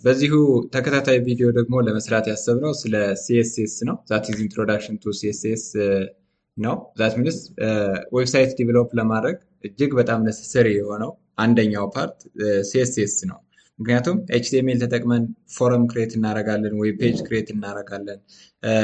በዚሁ ተከታታይ ቪዲዮ ደግሞ ለመስራት ያሰብነው ስለ ሲኤስኤስ ነው። ዛት ኢዝ ኢንትሮዳክሽን ቱ ሲኤስኤስ ነው። ዛት ሚንስ ዌብሳይት ዲቨሎፕ ለማድረግ እጅግ በጣም ነሰሰሪ የሆነው አንደኛው ፓርት ሲኤስኤስ ነው። ምክንያቱም ኤችቲኤምኤል ተጠቅመን ፎረም ክሬት እናደርጋለን ወይ ፔጅ ክሬት እናደርጋለን፣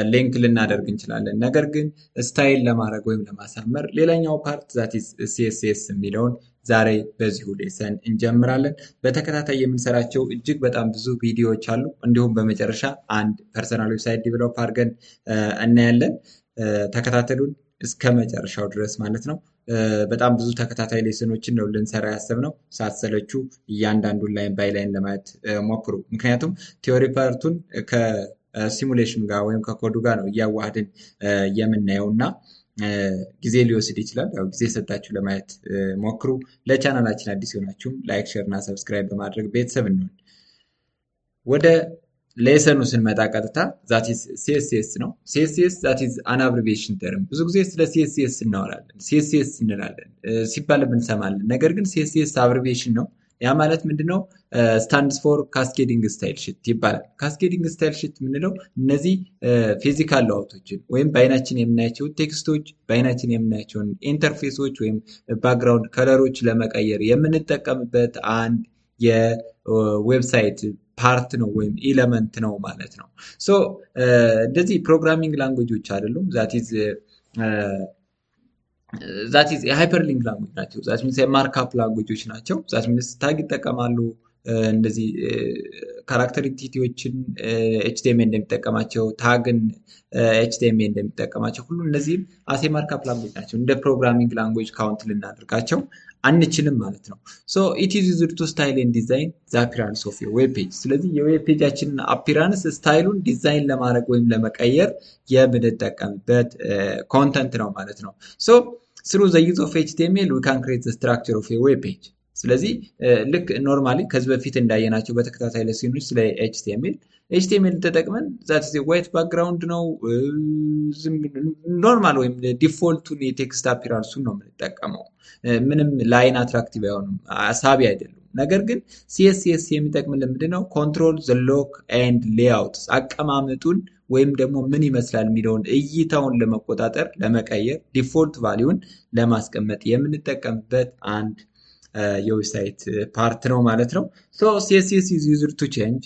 ሊንክ ልናደርግ እንችላለን። ነገር ግን ስታይል ለማድረግ ወይም ለማሳመር ሌላኛው ፓርት ዛት ኢዝ ሲኤስኤስ የሚለውን ዛሬ በዚሁ ሌሰን እንጀምራለን። በተከታታይ የምንሰራቸው እጅግ በጣም ብዙ ቪዲዮዎች አሉ። እንዲሁም በመጨረሻ አንድ ፐርሰናል ዌብሳይት ዲቨሎፕ አድርገን እናያለን። ተከታተሉን እስከ መጨረሻው ድረስ ማለት ነው። በጣም ብዙ ተከታታይ ሌሰኖችን ነው ልንሰራ ያሰብነው። ሳትሰለቹ እያንዳንዱን ላይን ባይ ላይን ለማየት ሞክሩ። ምክንያቱም ቲዮሪ ፓርቱን ከሲሙሌሽን ጋር ወይም ከኮዱ ጋር ነው እያዋህድን የምናየው እና ጊዜ ሊወስድ ይችላል። ያው ጊዜ ሰጣችሁ ለማየት ሞክሩ። ለቻናላችን አዲስ የሆናችሁም ላይክ፣ ሼር እና ሰብስክራይብ በማድረግ ቤተሰብ እንሆን። ወደ ሌሰኑ ስንመጣ ቀጥታ ዛት ኢዝ ሲኤስኤስ ነው። ሲኤስኤስ ዛት ኢዝ አን አብሪቪዬሽን ተርም። ብዙ ጊዜ ስለ ሲኤስኤስ እናወራለን፣ ሲኤስኤስ እንላለን ሲባልም እንሰማለን። ነገር ግን ሲኤስኤስ አብሪቪዬሽን ነው። ያ ማለት ምንድነው? ስታንድስ ፎር ካስኬዲንግ ስታይል ሽት ይባላል። ካስኬዲንግ ስታይል ሽት የምንለው እነዚህ ፊዚካል ላውቶችን ወይም በአይናችን የምናያቸውን ቴክስቶች፣ በአይናችን የምናያቸውን ኢንተርፌሶች ወይም ባክግራውንድ ከለሮች ለመቀየር የምንጠቀምበት አንድ የዌብሳይት ፓርት ነው ወይም ኤለመንት ነው ማለት ነው። ሶ እንደዚህ ፕሮግራሚንግ ላንጉጆች አይደሉም። ዛት ኢዝ የሃይፐርሊንክ ላንጉጅ ናቸው። ዛት ሚንስ የማርካፕ ላንጉጆች ናቸው። ዛት ሚንስ ታግ ይጠቀማሉ። እንደዚህ ካራክተር ኢንቲቲዎችን ኤችቲኤምኤል እንደሚጠቀማቸው፣ ታግን ኤችቲኤምኤል እንደሚጠቀማቸው ሁሉ እነዚህም አሴ ማርካፕ ላንጉጅ ናቸው። እንደ ፕሮግራሚንግ ላንጉጅ ካውንት ልናደርጋቸው አንችልም ማለት ነው። ሶ ኢት ኢዝ ዩዝድ ቱ ስታይል ኤንድ ዲዛይን ዘ አፒራንስ ኦፍ የዌብ ፔጅ። ስለዚህ የዌብ ፔጃችንን አፒራንስ ስታይሉን ዲዛይን ለማድረግ ወይም ለመቀየር የምንጠቀምበት ኮንተንት ነው ማለት ነው። ሶ ስሩ ዘ ዩዝ ኦፍ ኤችቲኤምኤል ዊ ካን ክሬት ዘ ስትራክቸር ኦፍ የዌብ ፔጅ። ስለዚህ ልክ ኖርማሊ ከዚህ በፊት እንዳየናቸው በተከታታይ ሌሰኖች ስለ ኤችቲኤምኤል ተጠቅመን ዛት ኢዝ ዋይት ባክግራውንድ ነው ኖርማል ወይም ዲፎልቱን የቴክስት አፒራንሱን ነው የምንጠቀመው። ምንም ላይን አትራክቲቭ አይሆንም፣ ሳቢ አይደሉም። ነገር ግን ሲኤስኤስ የሚጠቅምልን ምንድነው? ኮንትሮል ዘ ሎክ ኤንድ ሌአውትስ፣ አቀማመጡን ወይም ደግሞ ምን ይመስላል የሚለውን እይታውን ለመቆጣጠር ለመቀየር፣ ዲፎልት ቫሊዩን ለማስቀመጥ የምንጠቀምበት አንድ የዌብሳይት ፓርት ነው ማለት ነው። ሶ ሲኤስኤስ ኢዝ ዩዝድ ቱ ቼንጅ።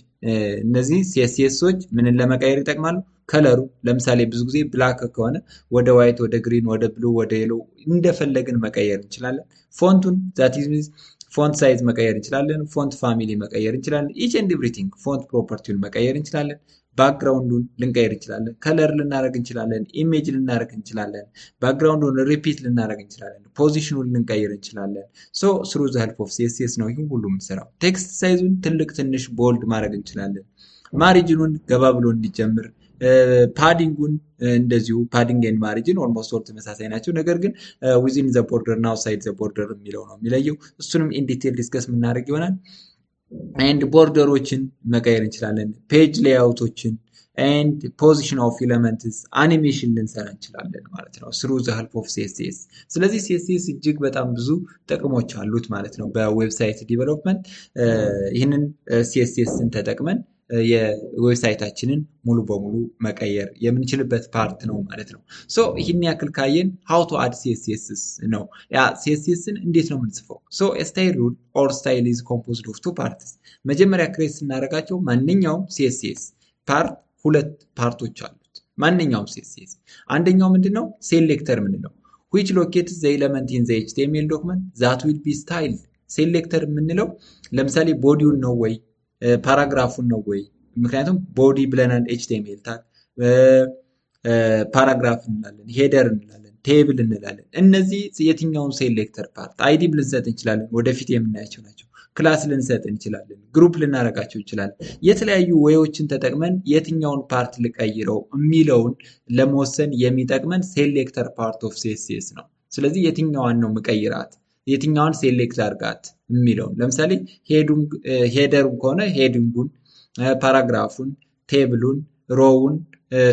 እነዚህ ሲኤስኤሶች ምንን ለመቀየር ይጠቅማሉ? ከለሩ ለምሳሌ ብዙ ጊዜ ብላክ ከሆነ ወደ ዋይት፣ ወደ ግሪን፣ ወደ ብሉ፣ ወደ የሎ እንደፈለግን መቀየር እንችላለን። ፎንቱን ዛት ኢዝ ፎንት ሳይዝ መቀየር እንችላለን። ፎንት ፋሚሊ መቀየር እንችላለን። ኢች ኤንድ ኤቭሪቲንግ ፎንት ፕሮፐርቲውን መቀየር እንችላለን። ባክግራውንዱን ልንቀይር እንችላለን። ከለር ልናደርግ እንችላለን። ኢሜጅ ልናደርግ እንችላለን። ባክግራውንዱን ሪፒት ልናደርግ እንችላለን። ፖዚሽኑን ልንቀይር እንችላለን። ሶ ስሩ ዘ ሄልፕ ኦፍ ሲኤስኤስ ነው ይህን ሁሉ የምንሰራው። ቴክስት ሳይዙን ትልቅ፣ ትንሽ፣ ቦልድ ማድረግ እንችላለን። ማሪጅኑን ገባ ብሎ እንዲጀምር፣ ፓዲንጉን እንደዚሁ ፓዲንግ ኤንድ ማሪጅን ኦልሞስት ኦል ተመሳሳይ ናቸው። ነገር ግን ዊዚን ዘ ቦርደር እና አውትሳይድ ዘ ቦርደር የሚለው ነው የሚለየው። እሱንም ኢን ዲቴል ዲስከስ የምናደርግ ይሆናል። ኤንድ ቦርደሮችን መቀየር እንችላለን። ፔጅ ሌአውቶችን ኤንድ ፖዚሽን ኦፍ ኤለመንትስ፣ አኒሜሽን ልንሰራ እንችላለን ማለት ነው ስሩ ዘ ሄልፕ ኦፍ ሲኤስኤስ። ስለዚህ ሲኤስኤስ እጅግ በጣም ብዙ ጥቅሞች አሉት ማለት ነው በዌብሳይት ዲቨሎፕመንት። ይህንን ሲኤስኤስን ተጠቅመን የዌብሳይታችንን ሙሉ በሙሉ መቀየር የምንችልበት ፓርት ነው ማለት ነው። ሶ ይህን ያክል ካየን ሃው ቱ አድ ሲኤስኤስ ነው። ያ ሲኤስኤስን እንዴት ነው የምንጽፈው? ሶ ስታይል ሩል ኦር ስታይል ኢዝ ኮምፖዝድ ኦፍ ቱ ፓርትስ። መጀመሪያ ክሬት ስናደርጋቸው ማንኛውም ሲኤስኤስ ፓርት ሁለት ፓርቶች አሉት። ማንኛውም ሲኤስኤስ አንደኛው ምንድነው? ሴሌክተር ምንለው which locates the element in the HTML document that will be styled። ሴሌክተር የምንለው ለምሳሌ ቦዲውን ነው ወይ ፓራግራፉን ነው ወይ? ምክንያቱም ቦዲ ብለናል፣ ኤችቲኤምኤል ታግ፣ ፓራግራፍ እንላለን፣ ሄደር እንላለን፣ ቴብል እንላለን። እነዚህ የትኛውን ሴሌክተር ፓርት አይዲም ልንሰጥ እንችላለን፣ ወደፊት የምናያቸው ናቸው። ክላስ ልንሰጥ እንችላለን፣ ግሩፕ ልናረጋቸው እንችላለን። የተለያዩ ወዮችን ተጠቅመን የትኛውን ፓርት ልቀይረው የሚለውን ለመወሰን የሚጠቅመን ሴሌክተር ፓርት ኦፍ ሲኤስኤስ ነው። ስለዚህ የትኛዋን ነው ምቀይራት፣ የትኛውን ሴሌክት አድርጋት የሚለውን ለምሳሌ ሄደሩን ከሆነ ሄዲንጉን፣ ፓራግራፉን፣ ቴብሉን፣ ሮውን፣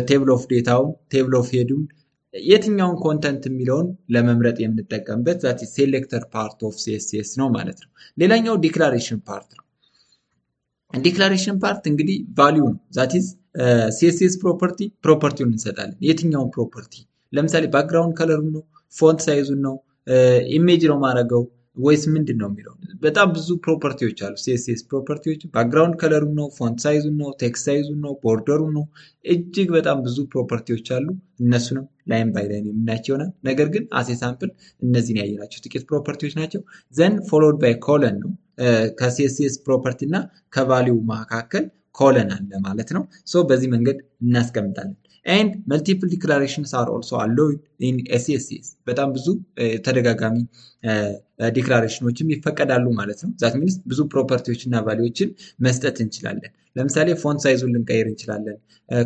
ቴብል ኦፍ ዴታውን፣ ቴብል ኦፍ ሄዱን የትኛውን ኮንተንት የሚለውን ለመምረጥ የምንጠቀምበት ዛት ሴሌክተር ፓርት ኦፍ ሲኤስኤስ ነው ማለት ነው። ሌላኛው ዲክላሬሽን ፓርት ነው። ዲክላሬሽን ፓርት እንግዲህ ቫሊዩ ነው። ዛት ኢዝ ሲኤስኤስ ፕሮፐርቲውን እንሰጣለን። የትኛውን ፕሮፐርቲ ለምሳሌ ባክግራውንድ ከለሩን ነው፣ ፎንት ሳይዙን ነው፣ ኢሜጅ ነው ማድረገው ወይስ ምንድን ነው የሚለው በጣም ብዙ ፕሮፐርቲዎች አሉ። ሲኤስኤስ ፕሮፐርቲዎች ባክግራውንድ ከለሩን ነው፣ ፎንት ሳይዙን ነው፣ ቴክስት ሳይዙን ነው፣ ቦርደሩን ነው። እጅግ በጣም ብዙ ፕሮፐርቲዎች አሉ። እነሱንም ላይን ባይ ላይን የምናያቸው ይሆናል። ነገር ግን አሴ ሳምፕል እነዚህን ያየናቸው ጥቂት ፕሮፐርቲዎች ናቸው። ዘን ፎሎድ ባይ ኮለን ነው። ከሲኤስኤስ ፕሮፐርቲ እና ከቫሊዩ መካከል ኮለን አለ ማለት ነው። ሶ በዚህ መንገድ እናስቀምጣለን። ኤንድ መልቲፕል ዲክላሬሽንስ አር ኦልሶ አሎውድ ኢን ሲኤስኤስ። በጣም ብዙ ተደጋጋሚ ዲክላሬሽኖችም ይፈቀዳሉ ማለት ነው። ዛት ሚንስ ብዙ ፕሮፐርቲዎች እና ቫሊዎችን መስጠት እንችላለን። ለምሳሌ ፎንት ሳይዙን ልንቀይር እንችላለን፣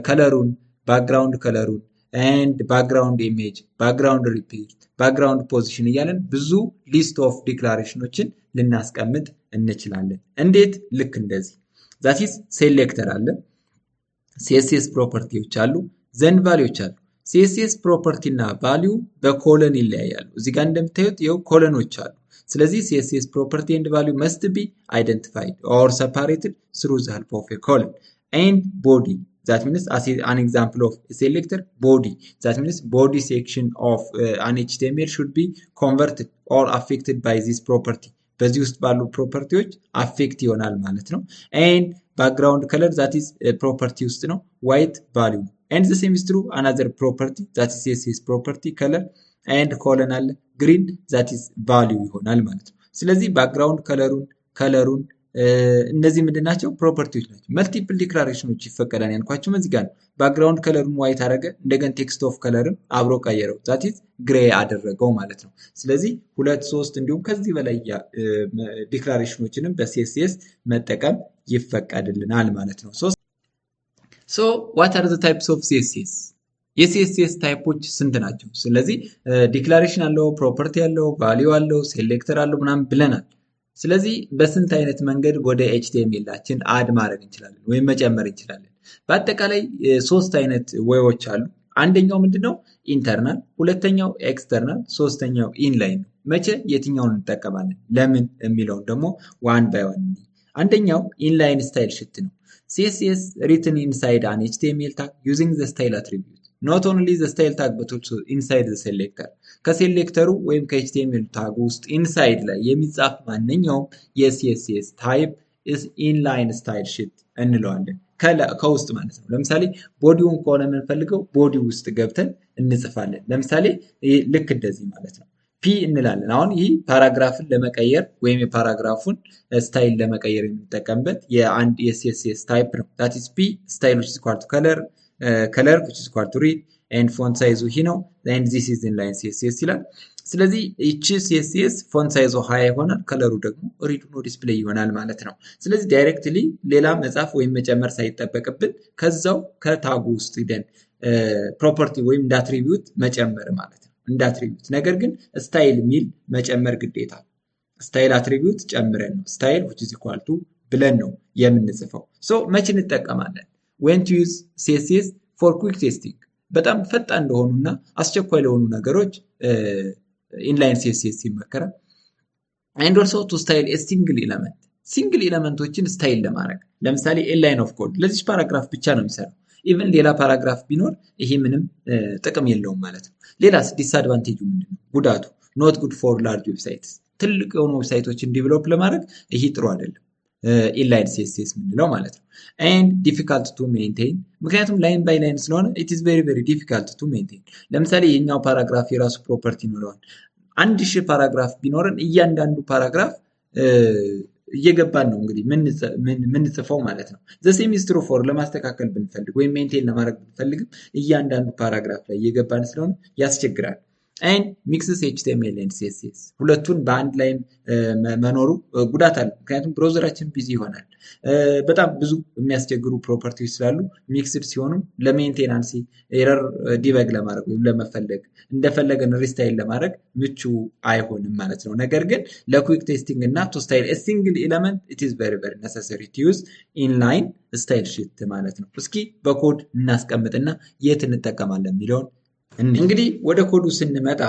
ከለሩን፣ ባክግራውንድ ከለሩን ኤንድ ባክግራውንድ ኢሜጅ፣ ባክግራውንድ ሪፒት፣ ባክግራውንድ ፖዚሽን እያለን ብዙ ሊስት ኦፍ ዲክላሬሽኖችን ልናስቀምጥ እንችላለን። እንዴት? ልክ እንደዚህ ዛት ኢዝ ሴሌክተር አለ፣ ሲኤስኤስ ፕሮፐርቲዎች አሉ፣ ዘን ቫሊዎች አሉ። ሲኤስኤስ ፕሮፐርቲ እና ቫሊዩ በኮለን ይለያያሉ። እዚህ ጋር እንደምታዩት ይኸው ኮለኖች አሉ። ስለዚህ ሲኤስኤስ ፕሮፐርቲ ኤንድ ቫሊዩ መስት ቢ አይደንቲፋይድ ኦር ሰፓሬትድ ስሩ ዘ ሄልፕ ኦፍ ኤ ኮለን ኤንድ ቦዲ that means as an example of a selector body, that means body section of an HTML should be converted or affected by this property. በዚህ ውስጥ ባሉ ፕሮፐርቲዎች አፌክት ይሆናል ማለት ነው። ኤንድ ባክግራውንድ ከለር ዛት ኢዝ ፕሮፐርቲ ውስጥ ነው። ዋይት ቫሊዩ ነው። ኤንድ ዘ ሴም ኢዝ ትሩ አናዘር ፕሮፐርቲ ዛት ኢዝ ሲኤስኤስ ፕሮፐርቲ ከለር ኤንድ ኮለን አለ፣ ግሪን ዛት ኢዝ ቫሊዩ ይሆናል ማለት ነው። ስለዚህ ባክግራውንድ ከለሩን እነዚህ ምንድን ናቸው? ፕሮፐርቲዎች ናቸው። መልቲፕል ዲክላሬሽኖች ይፈቀዳል ያልኳቸው እዚህ ጋር ነው። ባክግራውንድ ከለሩን ዋይት አደረገ፣ እንደገን ቴክስት ኦፍ ከለርን አብሮ ቀየረው፣ ዛት ኢዝ ግሬ አደረገው ማለት ነው። ስለዚህ 2 3 እንዲሁም ከዚህ በላይ ዲክላሬሽኖችንም በሲኤስኤስ መጠቀም ይፈቀድልናል ማለት ነው። ሶ ዋት አር ዘ ታይፕስ ኦፍ ሲኤስኤስ? የሲኤስኤስ ታይፖች ስንት ናቸው? ስለዚህ ዲክላሬሽን አለው፣ ፕሮፐርቲ አለው፣ ቫሊዩ አለው፣ ሴሌክተር አለው ምናምን ብለናል። ስለዚህ በስንት አይነት መንገድ ወደ ኤችቲኤምኤላችን አድ ማድረግ እንችላለን ወይም መጨመር እንችላለን? በአጠቃላይ 3 አይነት ወይዎች አሉ። አንደኛው ምንድነው? ኢንተርናል፣ ሁለተኛው ኤክስተርናል፣ ሶስተኛው ኢንላይን ነው። መቼ የትኛውን እንጠቀማለን ለምን የሚለውን ደግሞ ዋን ባይ ዋን። አንደኛው ኢንላይን ስታይል ሽት ነው። CSS written inside an HTML tag using the style attribute. Not only the style tag but also inside the selector. ከሴሌክተሩ ወይም ከኤችቲኤምኤል ታግ ውስጥ ኢንሳይድ ላይ የሚጻፍ ማንኛውም የሲኤስኤስ ታይፕ is inline style sheet እንለዋለን። ከውስጥ ማለት ነው። ለምሳሌ ቦዲውን ከሆነ የምንፈልገው ቦዲ ውስጥ ገብተን እንጽፋለን። ለምሳሌ ልክ እንደዚህ ማለት ነው። ፒ እንላለን። አሁን ይህ ፓራግራፍን ለመቀየር ወይም የፓራግራፉን ስታይል ለመቀየር የምንጠቀምበት የአንድ የሲኤስኤስ ታይፕ ነው። that is p style which is equal to color which is equal to read and font size ይሄ ነው and this is inline CSS ይላል። ስለዚህ እቺ CSS ፎንት ሳይዙ 20 ይሆናል፣ ከለሩ ደግሞ ሪድ ሆኖ ዲስፕሌይ ይሆናል ማለት ነው። ስለዚህ ዳይሬክትሊ ሌላ መጻፍ ወይም መጨመር ሳይጠበቅብን ከዛው ከታጉ ውስጥ ሄደን ፕሮፐርቲ ወይም እንደ አትሪቢዩት መጨመር ማለት ነው። እንደ አትሪቢዩት ነገር ግን ስታይል ሚል መጨመር ግዴታ። ስታይል አትሪቢዩት ጨምረን ነው ስታይል which is equal to ብለን ነው የምንጽፈው። ሶ መቼ እንጠቀማለን? when to use CSS for quick testing በጣም ፈጣን እንደሆኑና አስቸኳይ ለሆኑ ነገሮች ኢንላይን CSS ይመከራል። and also to style a single element ሲንግል ኤሌመንቶችን ስታይል ለማድረግ ለምሳሌ ኤ ላይን ኦፍ ኮድ ለዚህ ፓራግራፍ ብቻ ነው የሚሰራው። ኢቭን ሌላ ፓራግራፍ ቢኖር ይሄ ምንም ጥቅም የለውም ማለት ነው። ሌላስ ዲስአድቫንቴጁ ምንድነው? ጉዳቱ ኖት ጉድ ፎር ላርጅ ዌብሳይትስ ትልቅ የሆኑ ዌብሳይቶችን ዲቨሎፕ ለማድረግ ይሄ ጥሩ አይደለም። ኢንላይን CSS ምንለው ማለት ነው። and difficult to maintain ምክንያቱም ላይን ባይ ላይን ስለሆነ it is very very difficult to maintain። ለምሳሌ የኛው ፓራግራፍ የራሱ ፕሮፐርቲ ይኖረዋል። 1000 ፓራግራፍ ቢኖረን እያንዳንዱ ፓራግራፍ እየገባን ነው እንግዲህ ምን ጽፈው ማለት ነው። the same is true for ለማስተካከል ብንፈልግ ወይም ሜንቴን ለማድረግ ብንፈልግም እያንዳንዱ ፓራግራፍ ላይ እየገባን ስለሆነ ያስቸግራል። and mixes HTML and CSS ሁለቱን በአንድ ላይ መኖሩ ጉዳት አለ። ምክንያቱም ብራውዘራችን ቢዚ ይሆናል። በጣም ብዙ የሚያስቸግሩ ፕሮፐርቲዎች ስላሉ ሚክስድ ሲሆኑ ለሜንቴናንስ ኤረር ዲበግ ለማድረግ ወይም ለመፈለግ እንደፈለገን ሪስታይል ለማድረግ ምቹ አይሆንም ማለት ነው። ነገር ግን ለኩዊክ ቴስቲንግ እና ቱ ስታይል a single element it is very very necessary to use inline style sheet ማለት ነው። እስኪ በኮድ እናስቀምጥና የት እንጠቀማለን የሚለውን እንግዲህ ወደ ኮዱ ስንመጣ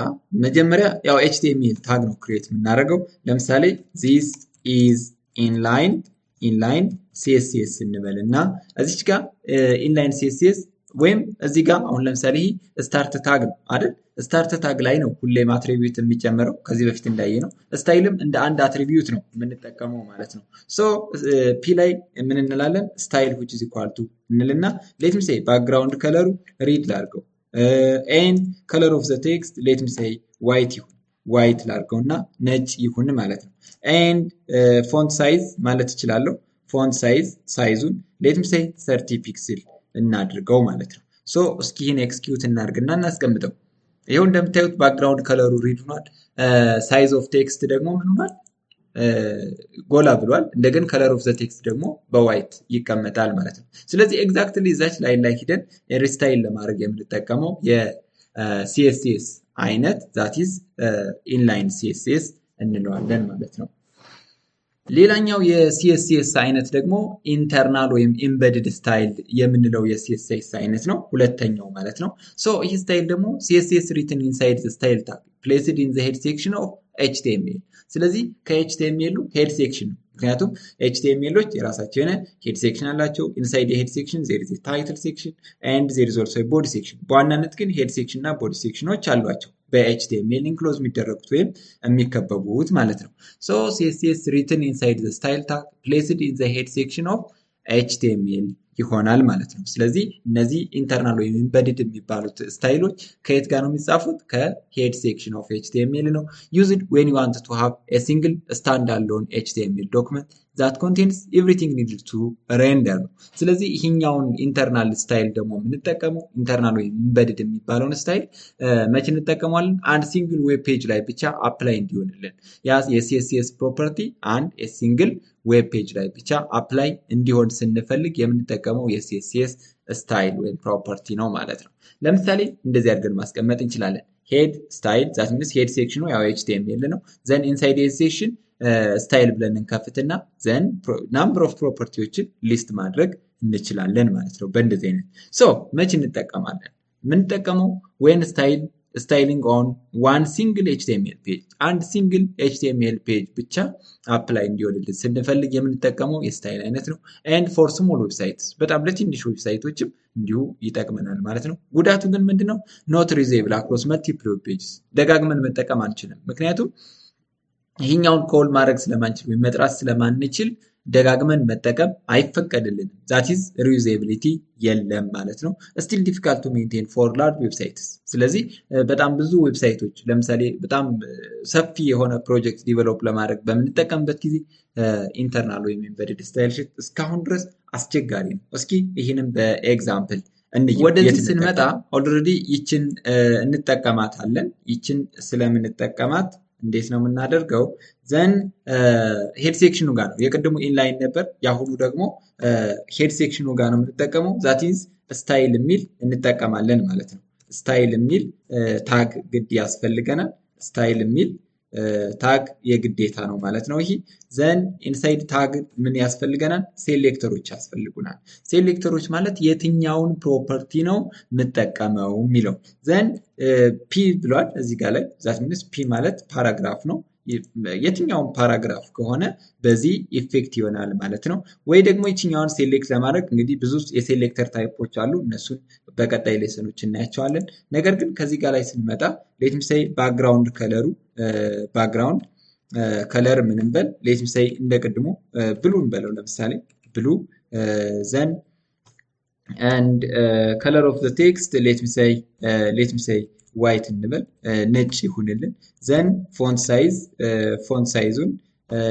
መጀመሪያ ያው HTML ታግ ነው ክሬት የምናደርገው። ለምሳሌ this is inline ሲኤስሲኤስ እንበልና እዚች ጋር ኢንላይን ሲኤስሲኤስ ወይም እዚህ ጋር አሁን ለምሳሌ ይሄ ስታርት ታግ ነው አይደል? ስታርት ታግ ላይ ነው ሁሌም አትሪቢዩት የሚጨመረው ከዚህ በፊት እንዳየ ነው። ስታይልም እንደ አንድ አትሪቢዩት ነው የምንጠቀመው ማለት ነው። ሶ ፒ ላይ ምን እንላለን? ስታይል which is equal to እንልና let me say ባክግራውንድ ከለሩ ሪድ ላድርገው ኤንድ ከለር ኦፍ ዘ ቴክስት let me say ዋይት ይሁን ዋይት ላድርገው እና ነጭ ይሁን ማለት ነው። ኤንድ ፎንት ሳይዝ ማለት እችላለሁ። ፎንት ሳይዙን let me say 30 ፒክስል እናድርገው ማለት ነው። ሶ እስኪ ይህን ኤክስኪዩት እናድርግና እናስቀምጠው። ይሄው እንደምታዩት ባክግራውንድ ከለሩ ሪድ ሆኗል። ሳይዝ ኦፍ ቴክስት ደግሞ ምን ሆኗል? ጎላ ብሏል። እንደገን ከለር ኦፍ ዘ ቴክስት ደግሞ በዋይት ይቀመጣል ማለት ነው። ስለዚህ ኤግዛክትሊ እዛች ላይን ላይ ሂደን ሪስታይል ለማድረግ የምንጠቀመው የሲኤስሲኤስ አይነት ዛት ኢዝ ኢንላይን ሲኤስሲኤስ እንለዋለን ማለት ነው። ሌላኛው የሲኤስሲኤስ አይነት ደግሞ ኢንተርናል ወይም ኢምቤድድ ስታይል የምንለው የሲኤስሲኤስ አይነት ነው። ሁለተኛው ማለት ነው። ሶ ይህ ስታይል ደግሞ ሲኤስሲኤስ ሪትን ኢንሳይድ ዘ ስታይል ታግ ፕሌስድ ኢን ዘ ሄድ ሴክሽን ኦፍ ኤችቲኤምኤል። ስለዚህ ከኤችቲኤምኤሉ ሄድ ሴክሽን ነው። ምክንያቱም ኤችቲኤምኤሎች የራሳቸው የሆነ ሄድ ሴክሽን አላቸው። ኢንሳይድ የሄድ ሴክሽን ዜር ኢዝ ታይትል ሴክሽን ኤንድ ዜር ኢዝ ኦልሶ ቦዲ ሴክሽን። በዋናነት ግን ሄድ ሴክሽን እና ቦዲ ሴክሽኖች አሏቸው በኤችቲኤምኤል ኢንክሎዝ የሚደረጉት ወይም የሚከበቡት ማለት ነው። ሶ ሲኤስሲኤስ ሪትን ኢንሳይድ ዘ ስታይል ታግ ፕሌስድ ኢን ዘ ሄድ ሴክሽን ኦፍ ኤችቲኤምኤል ይሆናል ማለት ነው። ስለዚህ እነዚህ ኢንተርናል ወይም ኢምቤድድ የሚባሉት ስታይሎች ከየት ጋር ነው የሚጻፉት? ከሄድ ሴክሽን ኦፍ ኤችቲኤምኤል ነው። ዩዝድ ዌን ዩ ዋንት ቱ ሃቭ ኤ ሲንግል ስታንድ አሎን ኤችቲኤምኤል ዶክመንት ዛት ኮንቴንስ ኤቭሪቲንግ ኒድድ ቱ ሬንደር ነው። ስለዚህ ይህኛውን ኢንተርናል ስታይል ደግሞ የምንጠቀመው ኢንተርናል ወይም ኢምቤድድ የሚባለውን ስታይል መቼ እንጠቀመዋለን? አንድ ሲንግል ዌብ ፔጅ ላይ ብቻ አፕላይ እንዲሆንልን ያ የሲኤስሲኤስ ፕሮፐርቲ አንድ ሲንግል ዌብ ፔጅ ላይ ብቻ አፕላይ እንዲሆን ስንፈልግ የምንጠቀመው የሲኤስሲኤስ ስታይል ወይም ፕሮፐርቲ ነው ማለት ነው። ለምሳሌ እንደዚህ አድርገን ማስቀመጥ እንችላለን። ሄድ ስታይል ዛት ሚንስ ሄድ ሴክሽኑ ያው ኤችቲኤምኤል ነው። ዘን ኢንሳይድ ሄድ ሴክሽን ስታይል ብለን እንከፍትና ዘን ናምበር ኦፍ ፕሮፐርቲዎችን ሊስት ማድረግ እንችላለን ማለት ነው። በእንደዚህ አይነት ሶ መቼ እንጠቀማለን? የምንጠቀመው ዌን ስታይሊንግ ኦን ዋን ሲንግል ኤችቲኤምኤል ፔጅ አንድ ሲንግል ኤችቲኤምኤል ፔጅ ብቻ አፕላይ እንዲሆንልን ስንፈልግ የምንጠቀመው የስታይል አይነት ነው። ኤንድ ፎር ስሞል ዌብሳይትስ በጣም ለትንሽ ዌብሳይቶችም እንዲሁ ይጠቅመናል ማለት ነው። ጉዳቱ ግን ምንድነው? ኖት ሪዩዘብል አክሮስ መልቲፕል ዌብ ፔጅስ ደጋግመን መጠቀም አንችልም። ምክንያቱም ይህኛውን ኮል ማድረግ ስለማንችል ወይም መጥራት ስለማንችል ደጋግመን መጠቀም አይፈቀድልንም። ዛት ኢዝ ሪዩዛቢሊቲ የለም ማለት ነው። ስቲል ዲፊካልት ቱ ሜንቴን ፎር ላርጅ ዌብሳይትስ። ስለዚህ በጣም ብዙ ዌብሳይቶች ለምሳሌ በጣም ሰፊ የሆነ ፕሮጀክት ዲቨሎፕ ለማድረግ በምንጠቀምበት ጊዜ ኢንተርናል ወይም ኢምቤድድ ስታይል ሺት እስካሁን ድረስ አስቸጋሪ ነው። እስኪ ይህንም በኤግዛምፕል ወደዚህ ስንመጣ ኦልሬዲ ይችን እንጠቀማታለን። ይችን ስለምንጠቀማት እንዴት ነው የምናደርገው? ዘን ሄድ ሴክሽኑ ጋር ነው። የቅድሙ ኢንላይን ነበር፣ የአሁኑ ደግሞ ሄድ ሴክሽኑ ጋር ነው የምንጠቀመው። ዛት ኢዝ ስታይል የሚል እንጠቀማለን ማለት ነው። ስታይል የሚል ታግ ግድ ያስፈልገናል። ስታይል የሚል ታግ የግዴታ ነው ማለት ነው። ይሄ ዘን ኢንሳይድ ታግ ምን ያስፈልገናል? ሴሌክተሮች ያስፈልጉናል። ሴሌክተሮች ማለት የትኛውን ፕሮፐርቲ ነው የምጠቀመው የሚለው። ዘን ፒ ብሏል እዚህ ጋር ላይ ዛት ሚንስ ፒ ማለት ፓራግራፍ ነው። የትኛውን ፓራግራፍ ከሆነ በዚህ ኢፌክት ይሆናል ማለት ነው። ወይ ደግሞ የትኛውን ሴሌክት ለማድረግ እንግዲህ ብዙ የሴሌክተር ታይፖች አሉ። እነሱን በቀጣይ ሌሰኖች እናያቸዋለን። ነገር ግን ከዚህ ጋር ላይ ስንመጣ ሌትም ሳይ ባክግራውንድ ከለሩ ባክግራውንድ ከለር ምን እንበል? ሌትም ሳይ እንደቅድሙ ብሉ እንበለው። ለምሳሌ ብሉ ዘን and color of the text let me say ዋይት እንበል፣ ነጭ ይሁንልን። ዘን ፎንት ሳይዙን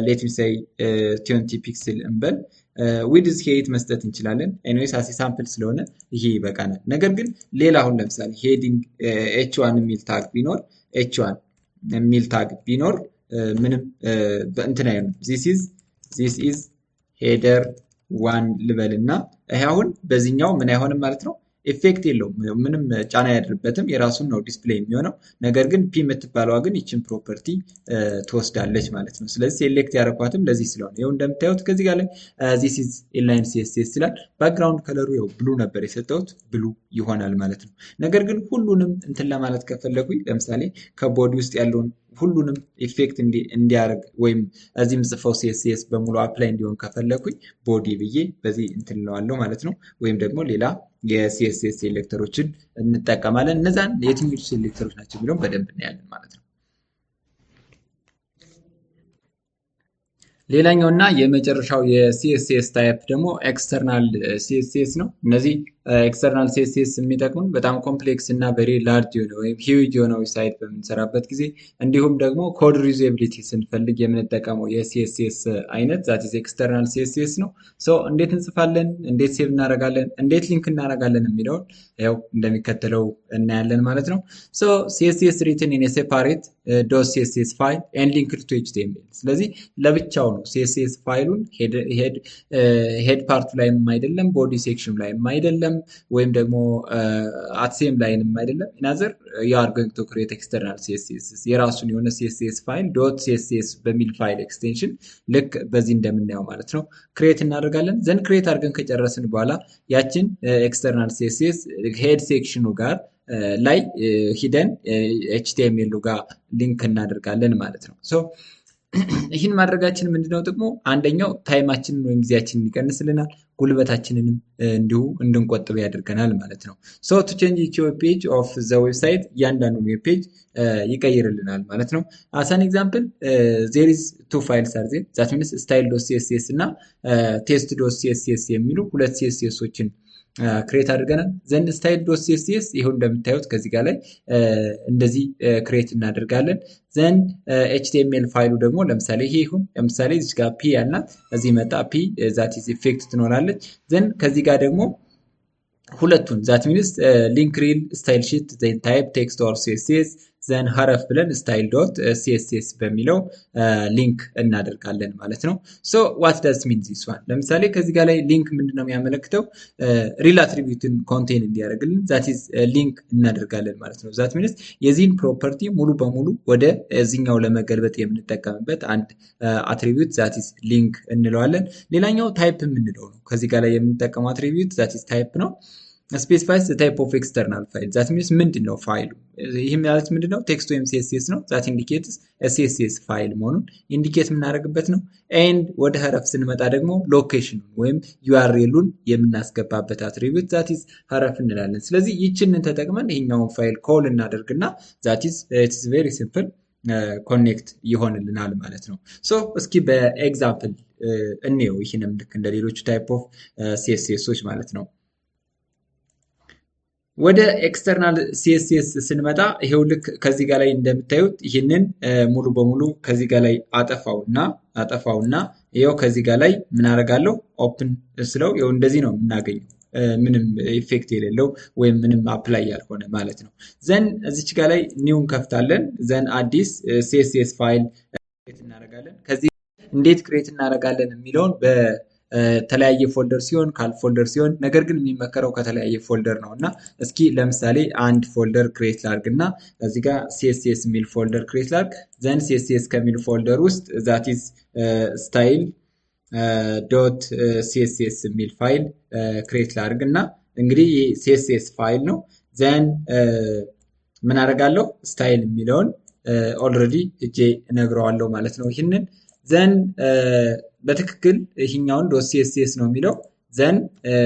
ሌት ሚ ሴይ 20 ፒክስል እንበል። ዊድዝ ሄይት መስጠት እንችላለን። ኤኒዌይስ አሲ ሳምፕል ስለሆነ ይሄ ይበቃናል። ነገር ግን ሌላ አሁን ለምሳሌ ሄዲንግ ኤች1 የሚል ታግ ቢኖር ኤች1 የሚል ታግ ቢኖር ምንም እንትን አይሆንም። ዚስ ኢዝ ሄደር ዋን ልበልና ይሄ አሁን በዚህኛው ምን አይሆንም ማለት ነው። ኢፌክት የለውም፣ ምንም ጫና ያድርበትም፣ የራሱን ነው ዲስፕሌይ የሚሆነው። ነገር ግን ፒ የምትባለዋ ግን ይችን ፕሮፐርቲ ትወስዳለች ማለት ነው። ስለዚህ ሴሌክት ያደረኳትም ለዚህ ስለሆነ ይኸው እንደምታዩት ከዚህ ጋር ላይ ዚስ ኢዝ ኢንላይን ሲኤስኤስ ይላል። ባክግራውንድ ከለሩ ይኸው ብሉ ነበር የሰጠሁት፣ ብሉ ይሆናል ማለት ነው። ነገር ግን ሁሉንም እንትን ለማለት ከፈለጉኝ ለምሳሌ ከቦዲ ውስጥ ያለውን ሁሉንም ኢፌክት እንዲያደርግ ወይም እዚህ ምጽፈው ሲኤስኤስ በሙሉ አፕላይ እንዲሆን ከፈለኩኝ ቦዲ ብዬ በዚህ እንትን እለዋለሁ ማለት ነው። ወይም ደግሞ ሌላ የሲኤስኤስ ሴሌክተሮችን እንጠቀማለን። እነዛን የትኞቹ ሴሌክተሮች ናቸው የሚለውን በደንብ እናያለን ማለት ነው። ሌላኛው እና የመጨረሻው የሲኤስኤስ ታይፕ ደግሞ ኤክስተርናል ሲኤስኤስ ነው። እነዚህ ኤክስተርናል ሲኤስኤስ የሚጠቅሙን በጣም ኮምፕሌክስ እና ቬሪ ላርጅ የሆነ ወይም ሂውጅ የሆነ ዌብሳይት በምንሰራበት ጊዜ እንዲሁም ደግሞ ኮድ ሪዩዛቢሊቲ ስንፈልግ የምንጠቀመው የሲኤስኤስ አይነት ዛት ኢዝ ኤክስተርናል ሲኤስኤስ ነው። ሶ እንዴት እንጽፋለን፣ እንዴት ሴቭ እናደርጋለን፣ እንዴት ሊንክ እናደርጋለን የሚለውን ያው እንደሚከተለው እናያለን ማለት ነው። ሶ ሲኤስኤስ ሪትን ኢን ሴፓሬት ዶት ሲኤስኤስ ፋይል ኤንድ ሊንክድ ቱ ኤችቲኤምኤል። ስለዚህ ለብቻው ነው ሲኤስኤስ ፋይሉን ሄድ ፓርቱ ላይም አይደለም፣ ቦዲ ሴክሽኑ ላይም አይደለም፣ ወይም ደግሞ አትሴም ላይንም አይደለም። ኢናዘር ዩ አር ጎይንግ ቱ ክሬት ኤክስተርናል ሲኤስኤስ የራሱን የሆነ ሲኤስኤስ ፋይል ዶት ሲኤስኤስ በሚል ፋይል ኤክስቴንሽን ልክ በዚህ እንደምናየው ማለት ነው ክሬት እናደርጋለን። ዘን ክሬት አድርገን ከጨረስን በኋላ ያችን ኤክስተርናል ሲኤስኤስ ሄድ ሴክሽኑ ጋር ላይ ሂደን ኤችቲኤምኤል ጋር ሊንክ እናደርጋለን ማለት ነው። ሶ ይህን ማድረጋችን ምንድነው ጥቅሙ? አንደኛው ታይማችንን ወይም ጊዜያችንን ይቀንስልናል፣ ጉልበታችንንም እንዲሁ እንድንቆጥብ ያደርገናል ማለት ነው። ሶ ቱ ቼንጅ ኢች ፔጅ ኦፍ ዘ ዌብሳይት እያንዳንዱን ዌብ ፔጅ ይቀይርልናል ማለት ነው። አሳን ኤግዛምፕል ዜር ኢዝ ቱ ፋይልስ አር ዜር ዛት ሚንስ ስታይል ዶት ሲኤስኤስ እና ቴስት ዶት ሲኤስኤስ የሚሉ ሁለት ሲኤስኤሶችን ክሬት አድርገናል። ዘንድ ስታይል ዶት ሲኤስኤስ ይኸው እንደምታዩት ከዚህ ጋር ላይ እንደዚህ ክሬት እናደርጋለን። ዘንድ ኤችቲኤምኤል ፋይሉ ደግሞ ለምሳሌ ይሄ ይሁን። ለምሳሌ እዚህ ጋር ፒ ያልናት እዚህ መጣ ፒ ዛት ኢዝ ኢፌክት ትኖራለች። ዘንድ ከዚህ ጋር ደግሞ ሁለቱን ዛት ሚንስ ሊንክ ሪል ስታይል ሺት ዘን ታይፕ ቴክስት ኦር ሲኤስኤስ ዘን ሀረፍ ብለን ስታይል ዶት ሲኤስኤስ በሚለው ሊንክ እናደርጋለን ማለት ነው። ሶ ዋት ዳዝ ሚን ዚስ ዋን? ለምሳሌ ከዚህ ጋር ላይ ሊንክ ምንድነው የሚያመለክተው? ሪል አትሪቢዩትን ኮንቴን እንዲያደርግልን ዛት ኢዝ ሊንክ እናደርጋለን ማለት ነው። ዛት ሚንስ የዚህን ፕሮፐርቲ ሙሉ በሙሉ ወደ እዚህኛው ለመገልበጥ የምንጠቀምበት አንድ አትሪቢዩት ዛት ኢዝ ሊንክ እንለዋለን። ሌላኛው ታይፕ የምንለው ነው። ከዚህ ጋር ላይ የምንጠቀመው አትሪቢዩት ዛት ኢዝ ታይፕ ነው። ስፔሲፋይስ ታይፕ ኦፍ ኤክስተርናል ፋይል ዛት ሚንስ ምንድን ነው ፋይሉ? ይህ ማለት ምንድን ነው? ቴክስት ወይም ሲኤስኤስ ነው። ዛት ኢንዲኬትስ ሲኤስኤስ ፋይል መሆኑን ኢንዲኬት የምናደርግበት ነው። ኤንድ ወደ ሀረፍ ስንመጣ ደግሞ ሎኬሽኑን ወይም ዩአርኤሉን የምናስገባበት አትሪቢዩት ዛት ኢዝ ሀረፍ እንላለን። ስለዚህ ይችንን ተጠቅመን ይሄኛውን ፋይል ኮል እናደርግና ዛት ኢዝ ኢትስ ቬሪ ሲምፕል ኮኔክት ይሆንልናል ማለት ነው። ሶ እስኪ በኤግዛምፕል እንየው። ይህንም ልክ እንደ ሌሎቹ ታይፕ ኦፍ ሲኤስኤሶች ማለት ነው። ወደ ኤክስተርናል ሲኤስኤስ ስንመጣ ይሄው ልክ ከዚህ ጋር ላይ እንደምታዩት ይህንን ሙሉ በሙሉ ከዚህ ጋር ላይ አጠፋውና ይሄው ከዚህ ጋር ላይ ምን አደርጋለሁ? ኦፕን ስለው ይሄው እንደዚህ ነው የምናገኘው፣ ምንም ኢፌክት የሌለው ወይም ምንም አፕላይ ያልሆነ ማለት ነው። ዘን እዚች ጋር ላይ ኒው እንከፍታለን። ዘን አዲስ ሲኤስኤስ ፋይል ክሬት እናደርጋለን። ከዚህ እንዴት ክሬት እናደርጋለን የሚለውን ተለያየ ፎልደር ሲሆን ካል ፎልደር ሲሆን ነገር ግን የሚመከረው ከተለያየ ፎልደር ነው እና እስኪ ለምሳሌ አንድ ፎልደር ክሬት ላርግ እና እዚህ ጋር ሲኤስኤስ የሚል ፎልደር ክሬት ላርግ። ዘን ሲኤስኤስ ከሚል ፎልደር ውስጥ ዛት ኢዝ ስታይል ዶት ሲኤስኤስ የሚል ፋይል ክሬት ላርግ እና እንግዲህ ሲኤስኤስ ፋይል ነው። ዘን ምን አደርጋለሁ? ስታይል የሚለውን ኦልሬዲ እጄ እነግረዋለሁ ማለት ነው ይህንን። ዘን በትክክል ይህኛውን ዶት ሲኤስኤስ ነው የሚለው። ዘን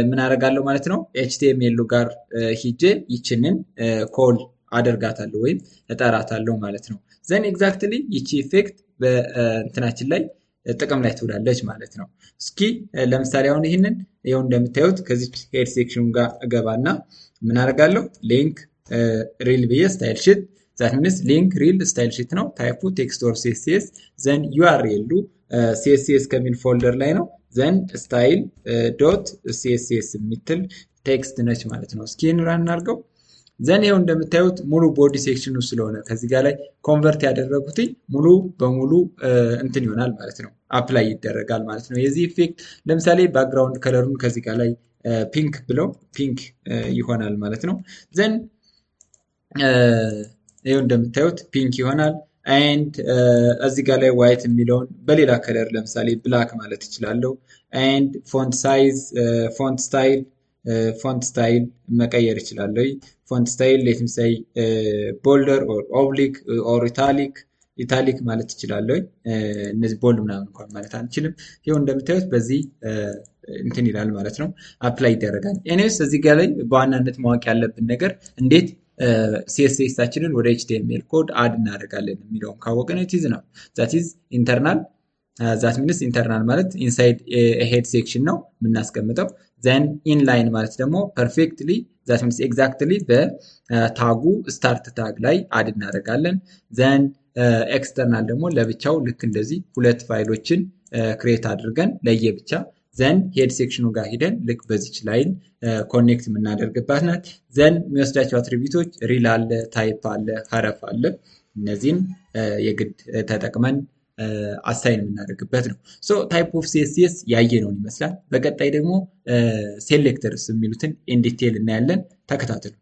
ምን አደርጋለሁ ማለት ነው? ኤችቲኤምኤል ጋር ሂጄ ይችንን ኮል አደርጋታለሁ ወይም እጠራታለሁ ማለት ነው። ዘን ኤግዛክትሊ ይቺ ኢፌክት በእንትናችን ላይ ጥቅም ላይ ትውላለች ማለት ነው። እስኪ ለምሳሌ አሁን ይህንን ይኸው እንደምታዩት ከዚህ ሄድ ሴክሽኑ ጋር እገባና ምን አደርጋለሁ? ሊንክ ሪል ብዬ ስታይል ሺት ዛት ሚንስ ሊንክ ሪል ስታይል ሺት ነው። ታይፑ ቴክስት ኦር ሲኤስኤስ። ዘን ዩአርኤሉ ሲኤስኤስ ከሚል ፎልደር ላይ ነው። ዘን ስታይል ዶት ሲኤስኤስ የሚትል ቴክስት ነች ማለት ነው። እስኪ ራን እናድርገው። ዘን ይኸው እንደምታዩት ሙሉ ቦዲ ሴክሽኑ ስለሆነ ከዚህ ጋር ላይ ኮንቨርት ያደረጉት ሙሉ በሙሉ እንትን ይሆናል ማለት ነው፣ አፕላይ ይደረጋል ማለት ነው። የዚህ ኢፌክት ለምሳሌ ባክግራውንድ ከለሩን ከዚህ ጋር ላይ ፒንክ ብለው ፒንክ ይሆናል ማለት ነው። ዘን ይኸው እንደምታዩት ፒንክ ይሆናል። ኤንድ እዚህ ጋር ላይ ዋይት የሚለውን በሌላ ከለር ለምሳሌ ብላክ ማለት እችላለሁ። ኤንድ ፎንት ሳይዝ ፎንት ስታይል መቀየር እችላለሁ። ፎንት ስታይል ሌት ምሳይ ቦልደር ኦር ኦብሊክ ኦር ኢታሊክ ኢታሊክ ማለት ትችላለሁ። እነዚህ ቦልድ ምናምን እንኳን ማለት አንችልም። ይኸው እንደምታዩት በዚህ እንትን ይላል ማለት ነው፣ አፕላይ ይደረጋል። ኤኒዌይስ እዚህ ጋር ላይ በዋናነት ማወቅ ያለብን ነገር እንዴት ሲኤስኤሳችንን ወደ ኤችቲኤምኤል ኮድ አድ እናደርጋለን የሚለውን ካወቅን ኢዝ ነው ዛት ኢዝ ኢንተርናል ዛት ሚንስ ኢንተርናል ማለት ኢንሳይድ ሄድ ሴክሽን ነው የምናስቀምጠው። ዘን ኢንላይን ማለት ደግሞ ፐርፌክትሊ ዛት ሚንስ ኤግዛክትሊ በታጉ ስታርት ታግ ላይ አድ እናደርጋለን። ዘን ኤክስተርናል ደግሞ ለብቻው ልክ እንደዚህ ሁለት ፋይሎችን ክሬት አድርገን ለየብቻ ዘን ሄድ ሴክሽኑ ጋር ሂደን ልክ በዚች ላይን ኮኔክት የምናደርግባት ናት። ዘን የሚወስዳቸው አትሪቢዩቶች ሪል አለ፣ ታይፕ አለ፣ ሀረፍ አለ። እነዚህን የግድ ተጠቅመን አሳይን የምናደርግበት ነው። ሶ ታይፕ ኦፍ ሲኤስኤስ ያየነውን ይመስላል። በቀጣይ ደግሞ ሴሌክተርስ የሚሉትን ኢን ዲቴል እናያለን። ተከታተሉ።